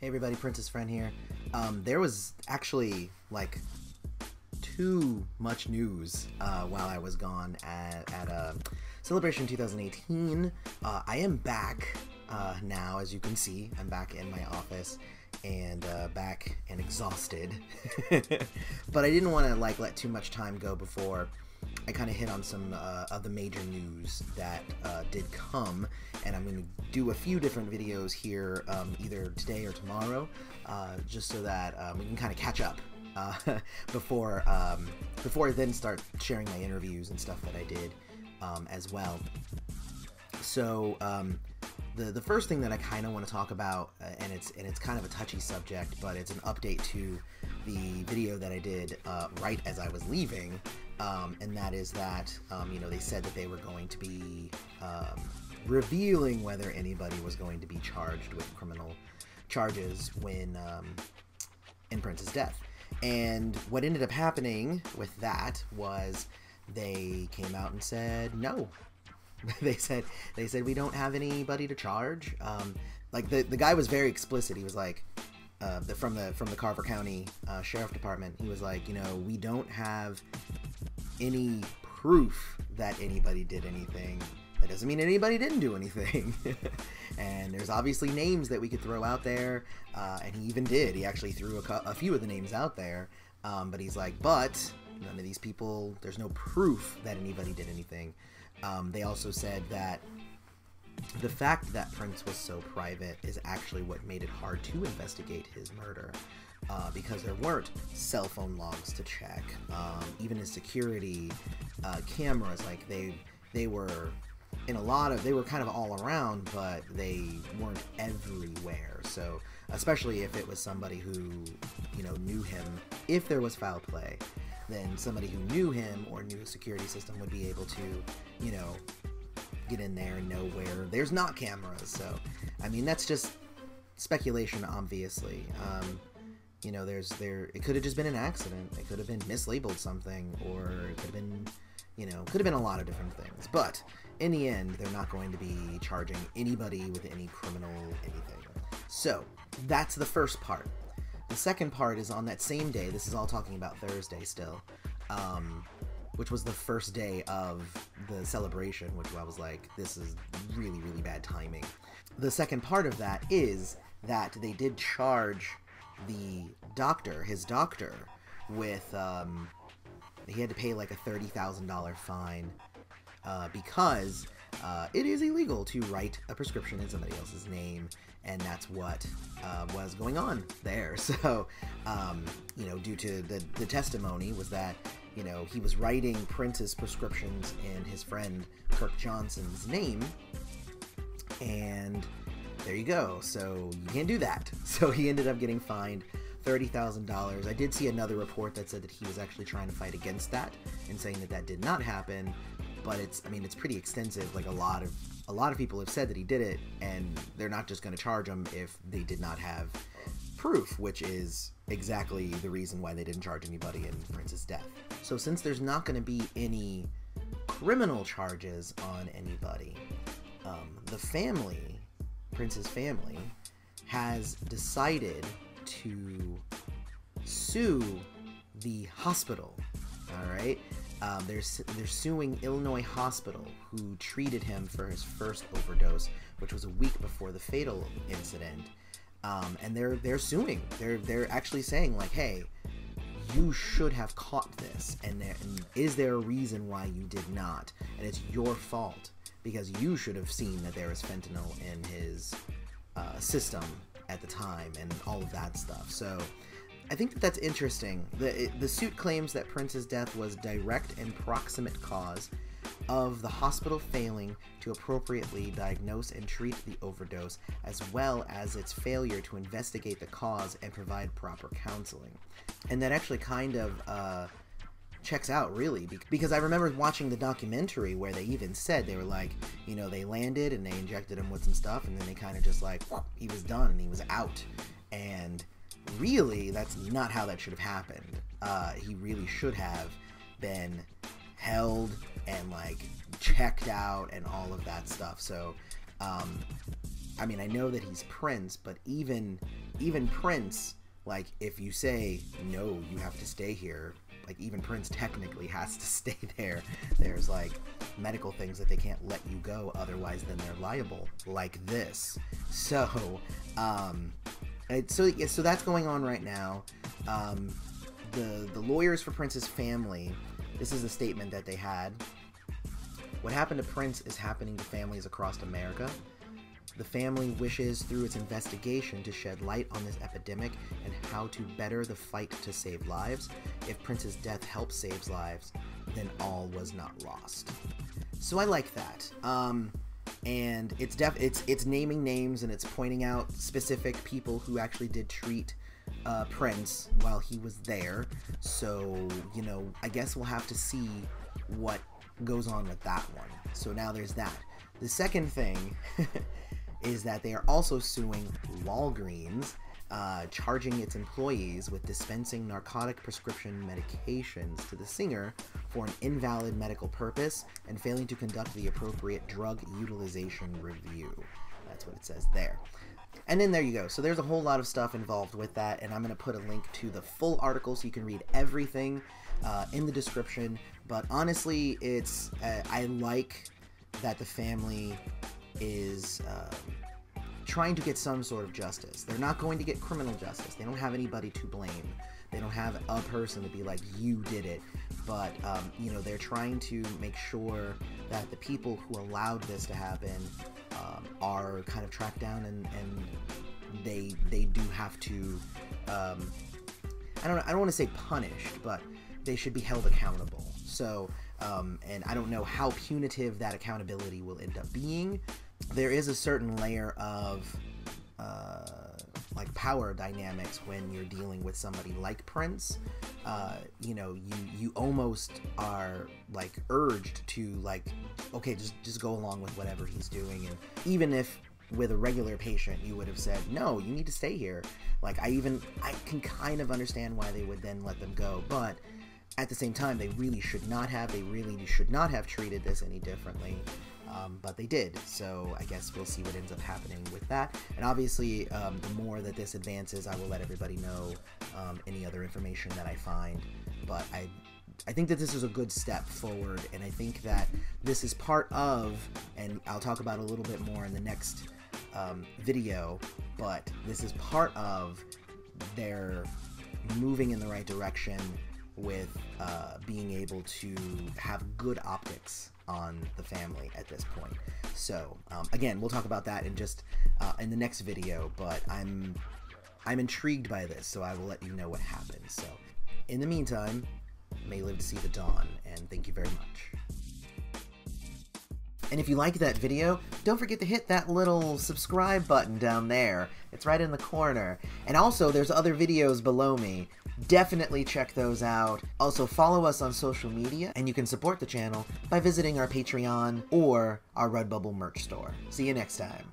Hey everybody, Princess Friend here. There was actually like too much news while I was gone at Celebration 2018. I am back now, as you can see. I'm back in my office and back and exhausted. But I didn't want to let too much time go before I kind of hit on some of the major news that did come, and I'm going to do a few different videos here either today or tomorrow, just so that we can kind of catch up before I then start sharing my interviews and stuff that I did as well. So the first thing that I kind of want to talk about, and it's kind of a touchy subject, but it's an update to the video that I did right as I was leaving. And that is that, they said that they were going to be revealing whether anybody was going to be charged with criminal charges when in Prince's death. And what ended up happening with that was they came out and said no. they said we don't have anybody to charge. The guy was very explicit. He was like, from the Carver County Sheriff Department, he was like, we don't have any proof that anybody did anything. That doesn't mean anybody didn't do anything. And there's obviously names that we could throw out there, and he even did. He actually threw a few of the names out there, but he's like, but none of these people, there's no proof that anybody did anything. They also said that the fact that Prince was so private is actually what made it hard to investigate his murder, because there weren't cell phone logs to check. Even his security cameras, they were in they were kind of all around, but they weren't everywhere. So especially if it was somebody who knew him, if there was foul play, then somebody who knew him or knew his security system would be able to get in there and know where there's not cameras. So I mean, that's just speculation, obviously. It could have just been an accident. It could have been mislabeled something, or it could have been, could have been a lot of different things. But in the end, they're not going to be charging anybody with any criminal anything. So that's the first part. The second part is on that same day. This is all talking about Thursday still, which was the first day of the celebration, which I was like, this is really, really bad timing. The second part of that is that they did charge his doctor with, he had to pay like a $30,000 fine because it is illegal to write a prescription in somebody else's name, and that's what was going on there. So, due to the testimony was that, he was writing Prince's prescriptions in his friend Kirk Johnson's name, and there you go. So you can't do that. So he ended up getting fined $30,000. I did see another report that said that he was actually trying to fight against that and saying that did not happen. But it's pretty extensive. Like a lot of people have said that he did it, and they're not just going to charge him if they did not have proof, which is exactly the reason why they didn't charge anybody in Prince's death. So since there's not going to be any criminal charges on anybody, the family, Prince's family, has decided to sue the hospital. All right, they're suing Illinois Hospital, who treated him for his first overdose, which was a week before the fatal incident. And they're suing. They're actually saying like, hey, you should have caught this, and is there a reason why you did not? And it's your fault, because you should have seen that there was fentanyl in his system at the time and all of that stuff. So I think that's interesting. The suit claims that Prince's death was direct and proximate cause of the hospital failing to appropriately diagnose and treat the overdose, as well as its failure to investigate the cause and provide proper counseling. And that actually kind of checks out, really, because I remember watching the documentary where they even said, they were like, they landed and they injected him with some stuff, and then they kind of just like, he was done and he was out. And really, that's not how that should have happened. He really should have been held and checked out and all of that stuff. So I mean, I know that he's Prince, but even Prince, like, if you say, no, you have to stay here, like, even Prince technically has to stay there. There's, like, medical things that they can't let you go, otherwise then they're liable, like this. So, so that's going on right now. The lawyers for Prince's family, this is a statement that they had. What happened to Prince is happening to families across America. The family wishes, through its investigation, to shed light on this epidemic and how to better the fight to save lives. If Prince's death helps save lives, then all was not lost. So I like that. And it's naming names, and it's pointing out specific people who actually did treat Prince while he was there. So, you know, I guess we'll have to see what goes on with that one. So now there's that. The second thing is that they are also suing Walgreens, charging its employees with dispensing narcotic prescription medications to the singer for an invalid medical purpose and failing to conduct the appropriate drug utilization review. That's what it says there. And then there you go. So there's a whole lot of stuff involved with that, and I'm going to put a link to the full article so you can read everything in the description. But honestly, it's I like that the family is trying to get some sort of justice. They're not going to get criminal justice. They don't have anybody to blame. They don't have a person to be like, you did it. But, you know, they're trying to make sure that the people who allowed this to happen are kind of tracked down, and they do have to, I don't want to say punished, but they should be held accountable. So, and I don't know how punitive that accountability will end up being. There is a certain layer of like power dynamics when you're dealing with somebody like Prince. You know, you almost are like urged to like, okay, just go along with whatever he's doing. And even if with a regular patient you would have said, no, you need to stay here, like I can kind of understand why they would then let them go. But at the same time, they really should not have treated this any differently. But they did, so I guess we'll see what ends up happening with that. And obviously, the more that this advances, I will let everybody know any other information that I find. But I think that this is a good step forward, and I think that this is part of, and I'll talk about a little bit more in the next video, but this is part of their moving in the right direction with being able to have good optics on the family at this point. So again, we'll talk about that in just in the next video, but I'm intrigued by this, so I will let you know what happens. So in the meantime, may live to see the dawn, and thank you very much. And if you liked that video, don't forget to hit that little subscribe button down there. It's right in the corner. And also, there's other videos below me. Definitely check those out. Also, follow us on social media, and you can support the channel by visiting our Patreon or our Redbubble merch store. See you next time.